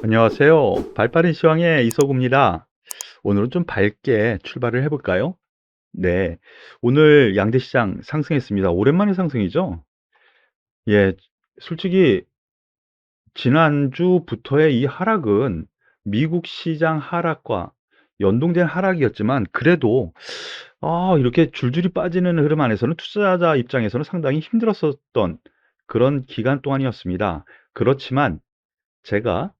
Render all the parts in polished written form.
안녕하세요. 발빠른 시황의 이서구입니다. 오늘은 좀 밝게 출발을 해볼까요? 네. 오늘 양대시장 상승했습니다. 오랜만에 상승이죠? 예, 솔직히 지난주부터의 이 하락은 미국 시장 하락과 연동된 하락이었지만 그래도 이렇게 줄줄이 빠지는 흐름 안에서는 투자자 입장에서는 상당히 힘들었었던 그런 기간 동안이었습니다. 그렇지만 제가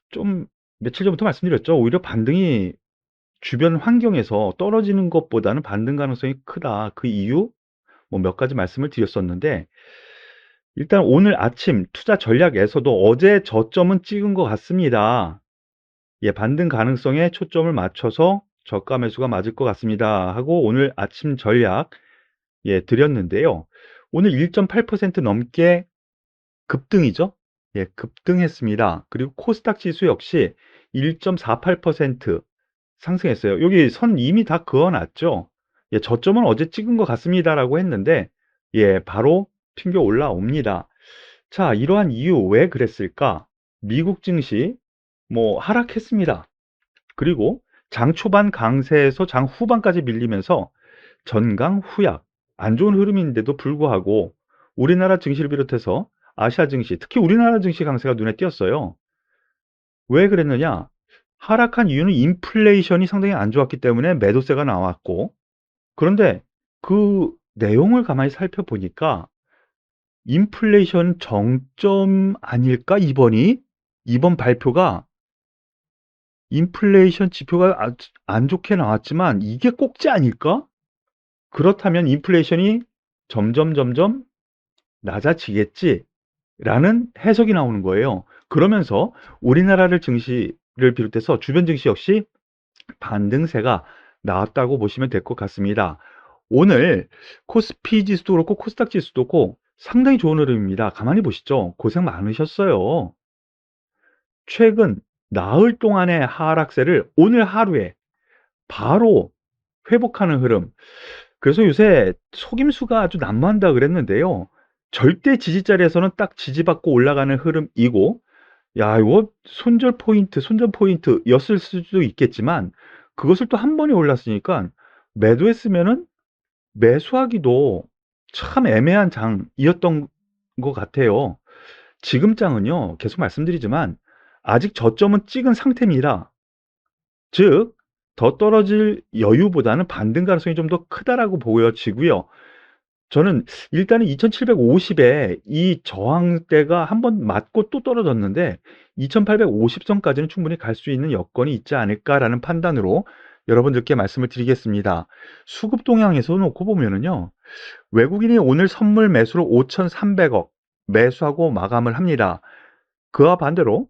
좀 며칠 전부터 말씀드렸죠. 오히려 반등이 주변 환경에서 떨어지는 것보다는 반등 가능성이 크다. 그 이유 뭐 몇 가지 말씀을 드렸었는데 일단 오늘 아침 투자 전략에서도 어제 저점은 찍은 것 같습니다. 예, 반등 가능성에 초점을 맞춰서 저가 매수가 맞을 것 같습니다. 하고 오늘 아침 전략 드렸는데요. 오늘 1.8% 넘게 급등이죠. 예, 급등했습니다. 그리고 코스닥 지수 역시 1.48% 상승했어요. 여기 선 이미 다 그어놨죠. 예, 저점은 어제 찍은 것 같습니다라고 했는데 예, 바로 튕겨 올라옵니다. 자, 이러한 이유 왜 그랬을까? 미국 증시 뭐 하락했습니다. 그리고 장 초반 강세에서 장 후반까지 밀리면서 전강 후약 안 좋은 흐름인데도 불구하고 우리나라 증시를 비롯해서 아시아 증시, 특히 우리나라 증시 강세가 눈에 띄었어요. 왜 그랬느냐? 하락한 이유는 인플레이션이 상당히 안 좋았기 때문에 매도세가 나왔고, 그런데 그 내용을 가만히 살펴보니까 인플레이션 정점 아닐까? 이번 발표가 인플레이션 지표가 안 좋게 나왔지만 이게 꼭지 아닐까? 그렇다면 인플레이션이 점점 낮아지겠지 라는 해석이 나오는 거예요. 그러면서 우리나라를 증시를 비롯해서 주변 증시 역시 반등세가 나왔다고 보시면 될 것 같습니다. 오늘 코스피 지수도 그렇고 코스닥 지수도 그렇고 상당히 좋은 흐름입니다. 가만히 보시죠. 고생 많으셨어요. 최근 나흘 동안의 하락세를 오늘 하루에 바로 회복하는 흐름. 그래서 요새 속임수가 아주 난무한다 그랬는데요. 절대 지지 자리에서는 딱 지지받고 올라가는 흐름이고, 야, 이거 손절 포인트였을 수도 있겠지만, 그것을 또 한 번에 올랐으니까, 매도했으면은 매수하기도 참 애매한 장이었던 것 같아요. 지금 장은요, 계속 말씀드리지만, 아직 저점은 찍은 상태입니다. 즉, 더 떨어질 여유보다는 반등 가능성이 좀 더 크다라고 보여지고요. 저는 일단은 2750에 이 저항대가 한번 맞고 또 떨어졌는데 2850선까지는 충분히 갈 수 있는 여건이 있지 않을까라는 판단으로 여러분들께 말씀을 드리겠습니다. 수급 동향에서 놓고 보면은요. 외국인이 오늘 선물 매수로 5,300억 매수하고 마감을 합니다. 그와 반대로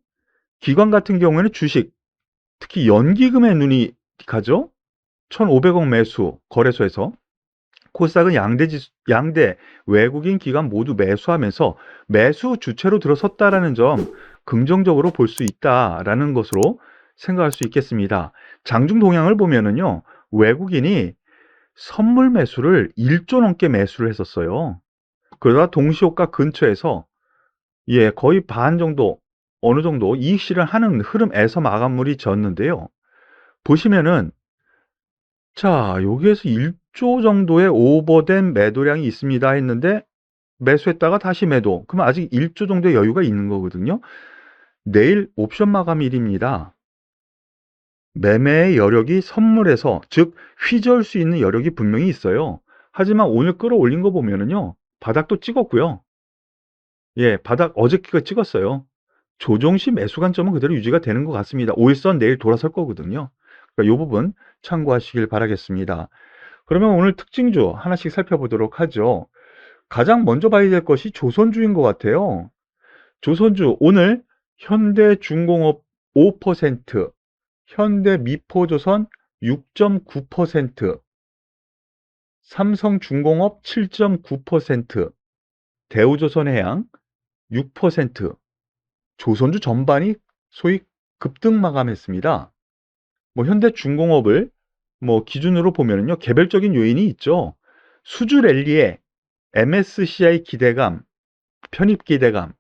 기관 같은 경우에는 주식, 특히 연기금에 눈이 가죠. 1,500억 매수 거래소에서 코스닥은 양대 외국인 기관 모두 매수하면서 매수 주체로 들어섰다라는 점 긍정적으로 볼 수 있다라는 것으로 생각할 수 있겠습니다. 장중 동향을 보면은요, 외국인이 선물 매수를 1조 넘게 매수를 했었어요. 그러다 동시효과 근처에서 거의 반 정도 어느 정도 이익 실현하는 흐름에서 마감물이 졌는데요. 보시면은 자, 여기에서 1조 정도의 오버된 매도량이 있습니다 했는데 매수했다가 다시 매도. 그러면 아직 1조 정도의 여유가 있는 거거든요. 내일 옵션 마감일입니다. 매매의 여력이 선물에서 즉 휘저을 수 있는 여력이 분명히 있어요. 하지만 오늘 끌어올린 거 보면은요. 바닥도 찍었고요. 예, 바닥 어저께가 찍었어요. 조정시 매수 관점은 그대로 유지가 되는 것 같습니다. 5일선 내일 돌아설 거거든요. 그러니까 이 부분 참고하시길 바라겠습니다. 그러면 오늘 특징주 하나씩 살펴보도록 하죠. 가장 먼저 봐야 될 것이 조선주인 것 같아요. 조선주 오늘 현대중공업 5%, 현대미포조선 6.9%, 삼성중공업 7.9%, 대우조선해양 6%, 조선주 전반이 소위 급등 마감했습니다. 뭐 현대중공업을 뭐 기준으로 보면요, 개별적인 요인이 있죠. 수주 랠리에 MSCI 기대감, 편입 기대감,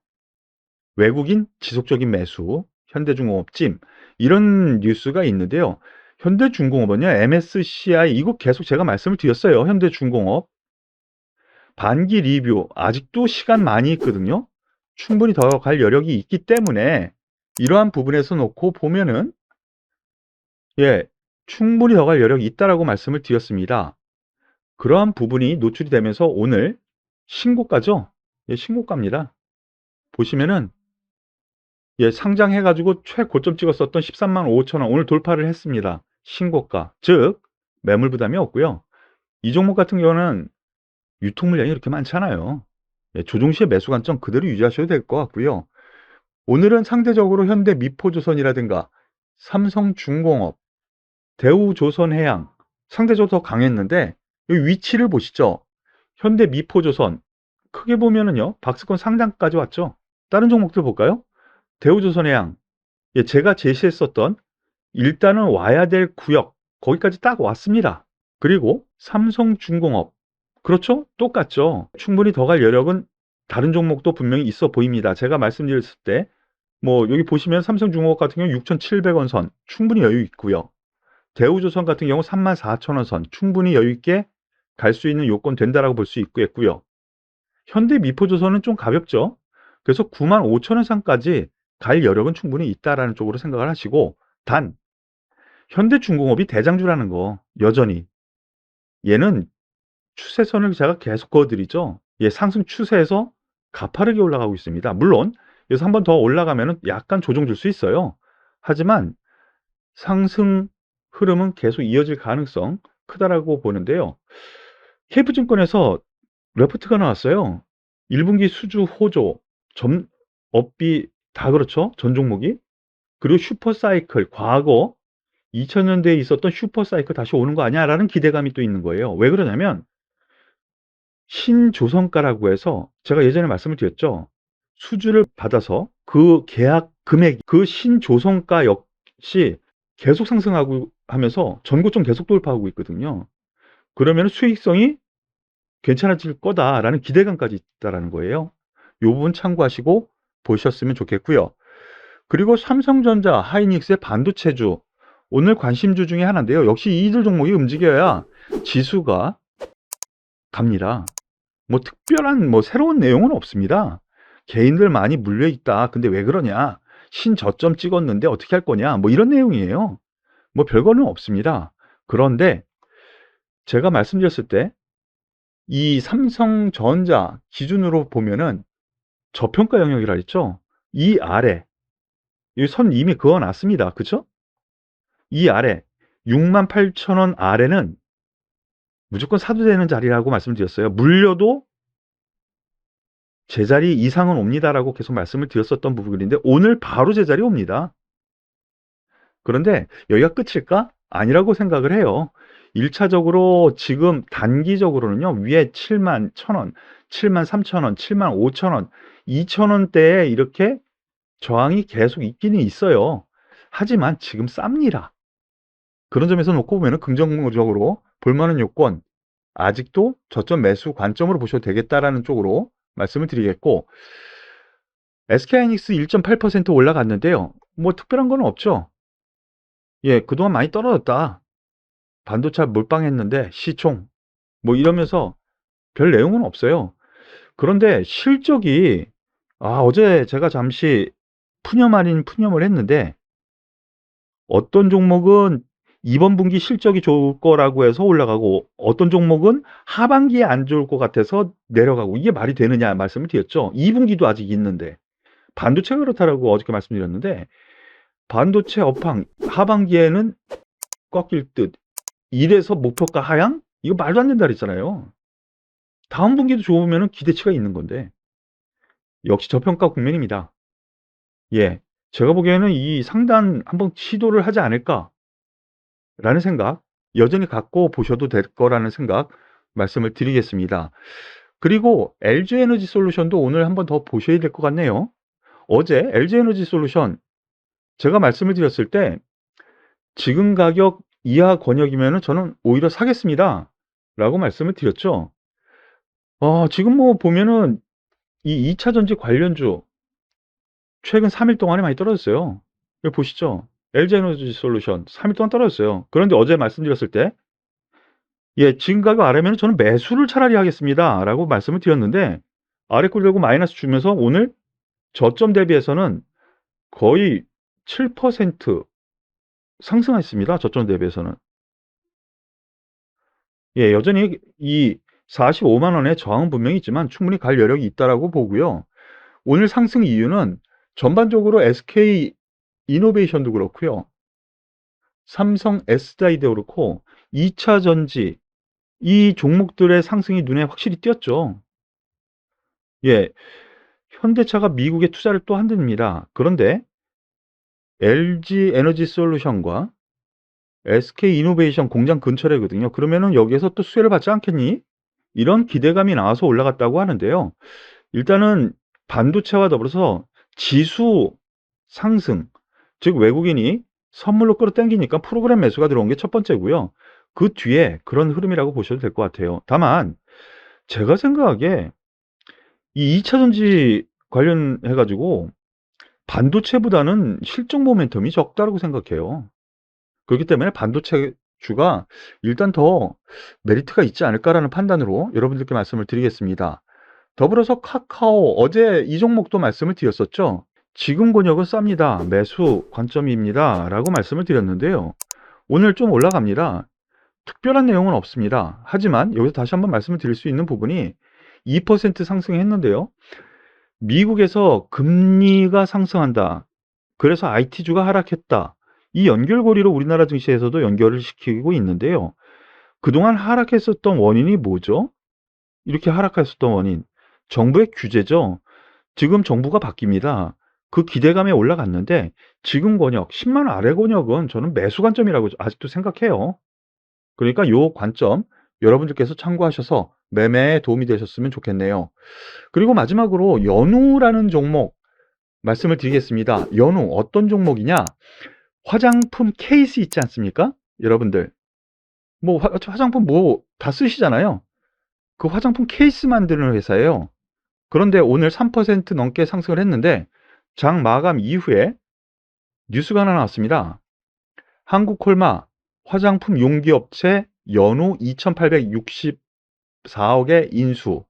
외국인 지속적인 매수, 현대중공업 찜 이런 뉴스가 있는데요. 현대중공업은요. MSCI 이거 계속 제가 말씀을 드렸어요. 현대중공업 반기 리뷰 아직도 시간 많이 있거든요. 충분히 더 갈 여력이 있기 때문에 이러한 부분에서 놓고 보면은 충분히 더 갈 여력이 있다라고 말씀을 드렸습니다. 그러한 부분이 노출이 되면서 오늘 신고가죠. 신고가입니다. 보시면은 상장해 가지고 최고점 찍었었던 13만 5천 원 오늘 돌파를 했습니다. 신고가. 즉 매물 부담이 없고요. 이 종목 같은 경우는 유통 물량이 그렇게 많지 않아요. 조정 시에 매수 관점 그대로 유지하셔도 될 것 같고요. 오늘은 상대적으로 현대 미포조선이라든가 삼성중공업, 대우조선해양 상대적으로 더 강했는데 여기 위치를 보시죠. 현대 미포조선 크게 보면은요. 박스권 상단까지 왔죠. 다른 종목들 볼까요? 대우조선해양 제가 제시했었던 일단은 와야 될 구역 거기까지 딱 왔습니다. 그리고 삼성중공업 그렇죠? 똑같죠. 충분히 더 갈 여력은 다른 종목도 분명히 있어 보입니다. 제가 말씀드렸을 때 뭐 여기 보시면 삼성중공업 같은 경우 6,700원 선 충분히 여유 있고요. 대우조선 같은 경우 34,000원 선 충분히 여유 있게 갈 수 있는 요건 된다라고 볼 수 있겠고요. 현대미포조선은 좀 가볍죠. 그래서 95,000원 선까지 갈 여력은 충분히 있다라는 쪽으로 생각을 하시고 단 현대중공업이 대장주라는 거 여전히 얘는 추세선을 제가 계속 그어드리죠. 상승 추세에서 가파르게 올라가고 있습니다. 물론 여기서 한 번 더 올라가면 약간 조정 줄 수 있어요. 하지만 상승 흐름은 계속 이어질 가능성 크다라고 보는데요. KF증권에서 레포트가 나왔어요. 1분기 수주 호조, 업비 다 그렇죠. 전 종목이. 그리고 슈퍼사이클 과거 2000년대에 있었던 슈퍼사이클 다시 오는 거 아니야라는 기대감이 또 있는 거예요. 왜 그러냐면 신조선가라고 해서 제가 예전에 말씀을 드렸죠. 수주를 받아서 그 계약 금액 그 신조선가 역시 계속 상승하고 하면서 전고점 계속 돌파하고 있거든요. 그러면 수익성이 괜찮아질 거다라는 기대감까지 있다라는 거예요. 요 부분 참고하시고 보셨으면 좋겠고요. 그리고 삼성전자, 하이닉스의 반도체주 오늘 관심주 중에 하나인데요. 역시 이들 종목이 움직여야 지수가 갑니다. 뭐 특별한 뭐 새로운 내용은 없습니다. 개인들 많이 물려 있다. 근데 왜 그러냐? 신저점 찍었는데 어떻게 할 거냐? 뭐 이런 내용이에요. 뭐 별거는 없습니다. 그런데 제가 말씀드렸을 때 이 삼성전자 기준으로 보면은 저평가 영역이라 했죠. 이 아래 이 선 이미 그어 놨습니다. 그쵸? 이 아래 68,000원 아래는 무조건 사도 되는 자리라고 말씀드렸어요. 물려도 제자리 이상은 옵니다라고 계속 말씀을 드렸었던 부분인데 오늘 바로 제자리 옵니다. 그런데 여기가 끝일까? 아니라고 생각을 해요. 1차적으로 지금 단기적으로는요. 위에 71,000원, 73,000원, 75,000원, 2,000원대에 이렇게 저항이 계속 있기는 있어요. 하지만 지금 쌉니다. 그런 점에서 놓고 보면 긍정적으로 볼만한 요건 아직도 저점 매수 관점으로 보셔도 되겠다라는 쪽으로 말씀을 드리겠고 SK하이닉스 1.8% 올라갔는데요. 뭐 특별한 건 없죠. 그동안 많이 떨어졌다. 반도체 몰빵했는데 시총 뭐 이러면서 별 내용은 없어요. 그런데 실적이 어제 제가 잠시 푸념 아닌 푸념을 했는데 어떤 종목은 이번 분기 실적이 좋을 거라고 해서 올라가고 어떤 종목은 하반기에 안 좋을 것 같아서 내려가고 이게 말이 되느냐 말씀을 드렸죠. 2분기도 아직 있는데 반도체가 그렇다라고 어저께 말씀드렸는데 반도체 업황 하반기에는 꺾일 듯 이래서 목표가 하향? 이거 말도 안 된다 그랬잖아요. 다음 분기도 좋으면 기대치가 있는 건데 역시 저평가 국면입니다. 제가 보기에는 이 상단 한번 시도를 하지 않을까라는 생각 여전히 갖고 보셔도 될 거라는 생각 말씀을 드리겠습니다. 그리고 LG에너지솔루션도 오늘 한번 더 보셔야 될 것 같네요. 어제 LG에너지솔루션 제가 말씀을 드렸을 때 지금 가격 이하 권역이면 저는 오히려 사겠습니다. 라고 말씀을 드렸죠. 지금 뭐 보면은 이 2차 전지 관련주 최근 3일 동안에 많이 떨어졌어요. 여기 보시죠. LG에너지 솔루션 3일 동안 떨어졌어요. 그런데 어제 말씀드렸을 때 예, 지금 가격 아래면 저는 매수를 차라리 하겠습니다라고 말씀을 드렸는데 아래 꼴 들고 마이너스 주면서 오늘 저점 대비해서는 거의 7% 상승했습니다. 저점 대비해서는. 예, 여전히 이 45만 원의 저항은 분명히 있지만 충분히 갈 여력이 있다라고 보고요. 오늘 상승 이유는 전반적으로 SK 이노베이션도 그렇고요. 삼성 S다이도 그렇고 2차 전지 이 종목들의 상승이 눈에 확실히 띄었죠. 예, 현대차가 미국에 투자를 또 한답니다. 그런데 LG 에너지 솔루션과 SK 이노베이션 공장 근처래거든요. 그러면은 여기에서 또 수혜를 받지 않겠니? 이런 기대감이 나와서 올라갔다고 하는데요. 일단은 반도체와 더불어서 지수 상승, 즉 외국인이 선물로 끌어당기니까 프로그램 매수가 들어온 게 첫 번째고요. 그 뒤에 그런 흐름이라고 보셔도 될 것 같아요. 다만 제가 생각하기에 이 2차 전지 관련해 가지고 반도체보다는 실적 모멘텀이 적다라고 생각해요. 그렇기 때문에 반도체주가 일단 더 메리트가 있지 않을까라는 판단으로 여러분들께 말씀을 드리겠습니다. 더불어서 카카오 어제 이 종목도 말씀을 드렸었죠. 지금 권역은 쌉니다. 매수 관점입니다. 라고 말씀을 드렸는데요. 오늘 좀 올라갑니다. 특별한 내용은 없습니다. 하지만 여기서 다시 한번 말씀을 드릴 수 있는 부분이 2% 상승했는데요. 미국에서 금리가 상승한다. 그래서 IT주가 하락했다. 이 연결고리로 우리나라 증시에서도 연결을 시키고 있는데요. 그동안 하락했었던 원인이 뭐죠? 이렇게 하락했었던 원인. 정부의 규제죠. 지금 정부가 바뀝니다. 그 기대감에 올라갔는데 지금 권역 10만 원 아래 권역은 저는 매수 관점이라고 아직도 생각해요. 그러니까 요 관점 여러분들께서 참고하셔서 매매에 도움이 되셨으면 좋겠네요. 그리고 마지막으로 연우라는 종목 말씀을 드리겠습니다. 연우 어떤 종목이냐? 화장품 케이스 있지 않습니까? 여러분들 뭐 화장품 뭐 다 쓰시잖아요. 그 화장품 케이스 만드는 회사예요. 그런데 오늘 3% 넘게 상승을 했는데 장 마감 이후에 뉴스가 하나 나왔습니다. 한국콜마 화장품 용기업체 연우 2,864억의 인수.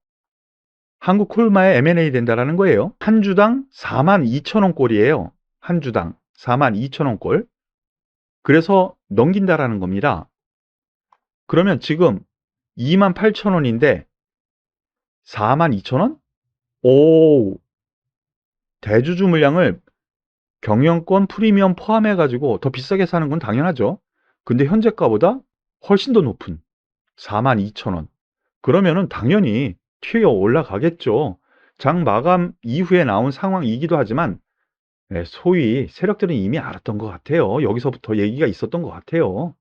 한국콜마에 M&A 된다라는 거예요. 한 주당 42,000원 꼴이에요. 한 주당 42,000원 꼴. 그래서 넘긴다라는 겁니다. 그러면 지금 28,000원인데 42,000원? 오, 대주주 물량을 경영권 프리미엄 포함해 가지고 더 비싸게 사는 건 당연하죠. 근데 현재가보다 훨씬 더 높은 42,000원. 그러면은 당연히 튀어 올라가겠죠. 장 마감 이후에 나온 상황이기도 하지만 소위 세력들은 이미 알았던 것 같아요. 여기서부터 얘기가 있었던 것 같아요.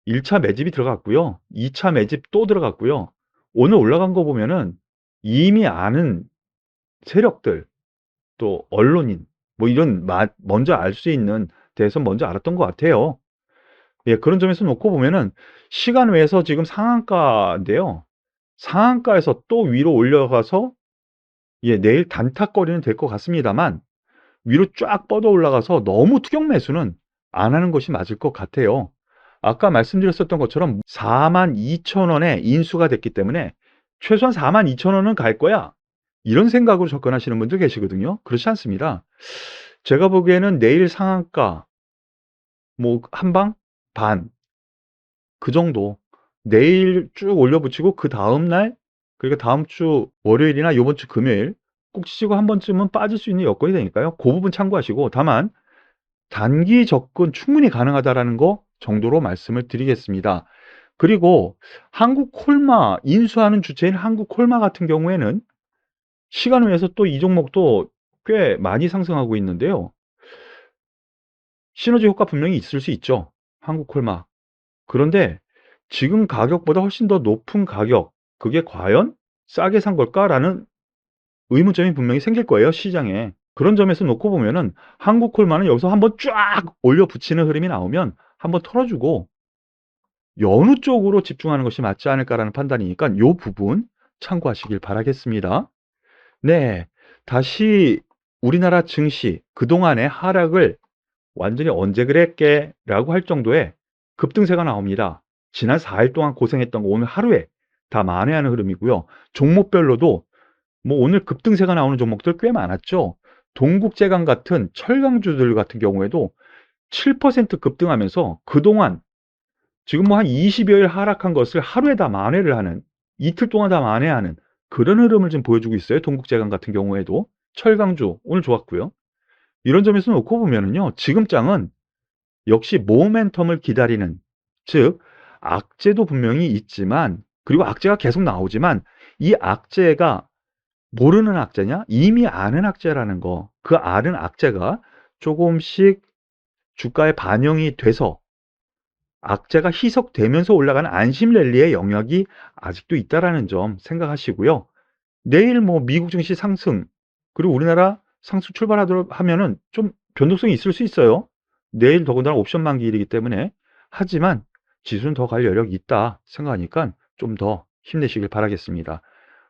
1차 매집이 들어갔고요. 2차 매집 또 들어갔고요. 오늘 올라간 거 보면은 이미 아는 세력들 또 언론인 뭐 이런 먼저 알 수 있는 데서 먼저 알았던 것 같아요. 예, 그런 점에서 놓고 보면은 시간 외에서 지금 상한가인데요. 상한가에서 또 위로 올려가서 예, 내일 단타거리는 될 것 같습니다만 위로 쫙 뻗어 올라가서 너무 투격 매수는 안 하는 것이 맞을 것 같아요. 아까 말씀드렸었던 것처럼 42,000원에 인수가 됐기 때문에 최소한 42,000원은 갈 거야. 이런 생각으로 접근하시는 분들 계시거든요. 그렇지 않습니다. 제가 보기에는 내일 상한가 뭐 한방 반 그 정도 내일 쭉 올려붙이고 그 다음 날 그러니까 다음 주 월요일이나 요번 주 금요일 꼭 치시고 한 번쯤은 빠질 수 있는 여건이 되니까요. 그 부분 참고하시고 다만 단기 접근 충분히 가능하다라는 거 정도로 말씀을 드리겠습니다. 그리고 한국콜마 인수하는 주체인 한국콜마 같은 경우에는 시간 외에서 또 이 종목도 꽤 많이 상승하고 있는데요. 시너지 효과 분명히 있을 수 있죠. 한국콜마. 그런데 지금 가격보다 훨씬 더 높은 가격, 그게 과연 싸게 산 걸까라는 의문점이 분명히 생길 거예요, 시장에. 그런 점에서 놓고 보면은 한국콜마는 여기서 한번 쫙 올려 붙이는 흐름이 나오면 한번 털어주고 여느 쪽으로 집중하는 것이 맞지 않을까라는 판단이니까 요 부분 참고하시길 바라겠습니다. 네. 다시 우리나라 증시 그동안의 하락을 완전히 언제 그랬게 라고 할 정도의 급등세가 나옵니다. 지난 4일 동안 고생했던 거 오늘 하루에 다 만회하는 흐름이고요. 종목별로도 뭐 오늘 급등세가 나오는 종목들 꽤 많았죠. 동국제강 같은 철강주들 같은 경우에도 7% 급등하면서 그동안 지금 뭐 한 20여일 하락한 것을 하루에 다 만회를 하는, 이틀 동안 다 만회하는 그런 흐름을 좀 보여주고 있어요. 동국제강 같은 경우에도. 철강주 오늘 좋았고요. 이런 점에서 놓고 보면은요, 지금 장은 역시 모멘텀을 기다리는, 즉 악재도 분명히 있지만, 그리고 악재가 계속 나오지만 이 악재가 모르는 악재냐? 이미 아는 악재라는 거. 그 아는 악재가 조금씩 주가에 반영이 돼서 악재가 희석되면서 올라가는 안심 랠리의 영역이 아직도 있다라는 점 생각하시고요. 내일 뭐 미국 증시 상승, 그리고 우리나라 상승 출발하도록 하면은 좀 변동성이 있을 수 있어요. 내일 더군다나 옵션 만기일이기 때문에. 하지만 지수는 더 갈 여력이 있다 생각하니까 좀 더 힘내시길 바라겠습니다.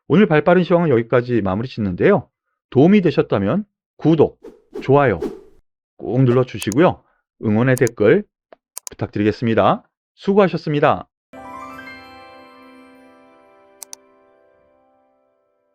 오늘 발빠른 시황은 여기까지 마무리 짓는데요. 도움이 되셨다면 구독, 좋아요 꼭 눌러주시고요. 응원의 댓글 부탁드리겠습니다. 수고하셨습니다.